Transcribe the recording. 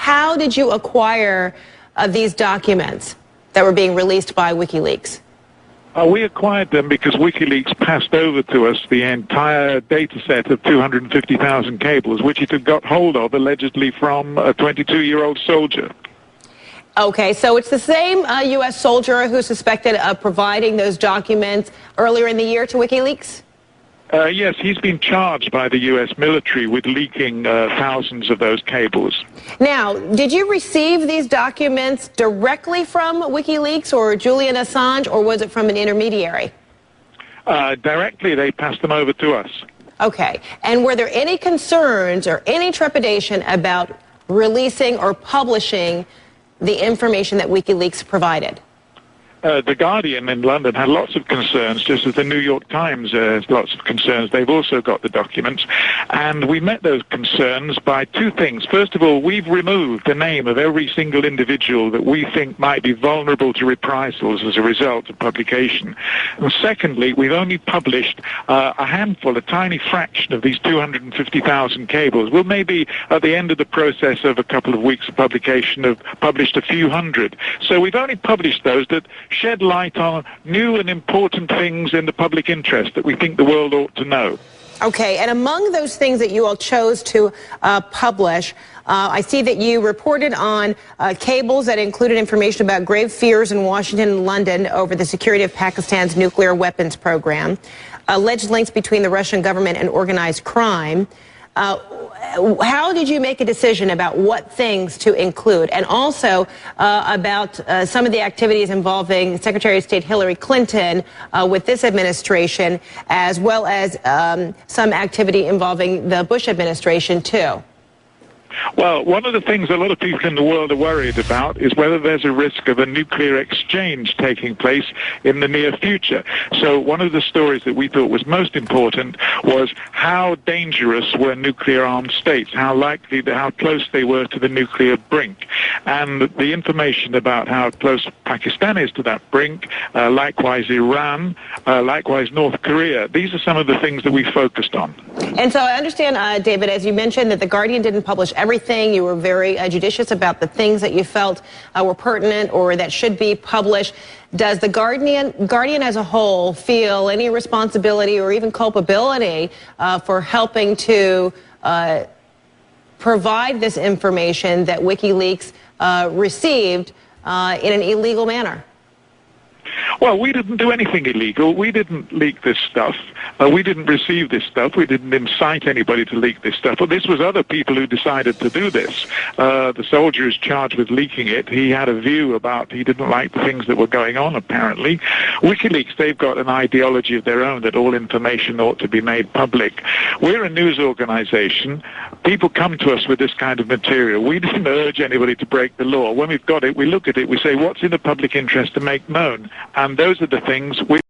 how did you acquire these documents that were being released by WikiLeaks? We acquired them because WikiLeaks passed over to us the entire data set of 250,000 cables, which it had got hold of allegedly from a 22-year-old soldier. Okay, so it's the same U.S. soldier who's suspected of providing those documents earlier in the year to WikiLeaks? Yes, he's been charged by the U.S. military with leaking thousands of those cables. Now, did you receive these documents directly from WikiLeaks or Julian Assange, or was it from an intermediary? Directly, they passed them over to us. Okay, and were there any concerns or any trepidation about releasing or publishing the information that WikiLeaks provided? The Guardian in London had lots of concerns, just as the New York Times has lots of concerns. They've also got the documents. And we met those concerns by two things. First of all, we've removed the name of every single individual that we think might be vulnerable to reprisals as a result of publication. And secondly, we've only published a handful, a tiny fraction of these 250,000 cables. We'll maybe, at the end of the process of a couple of weeks of publication, have published a few hundred. So we've only published those that shed light on new and important things in the public interest that we think the world ought to know. Okay, and among those things that you all chose to publish, I see that you reported on cables that included information about grave fears in Washington and London over the security of Pakistan's nuclear weapons program, alleged links between the Russian government and organized crime. How did you make a decision about what things to include, and also about some of the activities involving Secretary of State Hillary Clinton with this administration, as well as some activity involving the Bush administration too? Well, one of the things a lot of people in the world are worried about is whether there's a risk of a nuclear exchange taking place in the near future. So one of the stories that we thought was most important was how dangerous were nuclear-armed states, how close they were to the nuclear brink. And the information about how close Pakistan is to that brink, likewise Iran, likewise North Korea, these are some of the things that we focused on. And so I understand, David, as you mentioned, that the Guardian didn't publish everything. You were very judicious about the things that you felt were pertinent or that should be published. Does the Guardian as a whole feel any responsibility or even culpability for helping to provide this information that WikiLeaks received in an illegal manner? Well, we didn't do anything illegal. We didn't leak this stuff. We didn't receive this stuff. We didn't incite anybody to leak this stuff. But this was other people who decided to do this. The soldier is charged with leaking it. He had a view about, he didn't like the things that were going on, apparently. WikiLeaks, they've got an ideology of their own that all information ought to be made public. We're a news organization. People come to us with this kind of material. We didn't urge anybody to break the law. When we've got it, we look at it, we say, what's in the public interest to make known? And those are the things we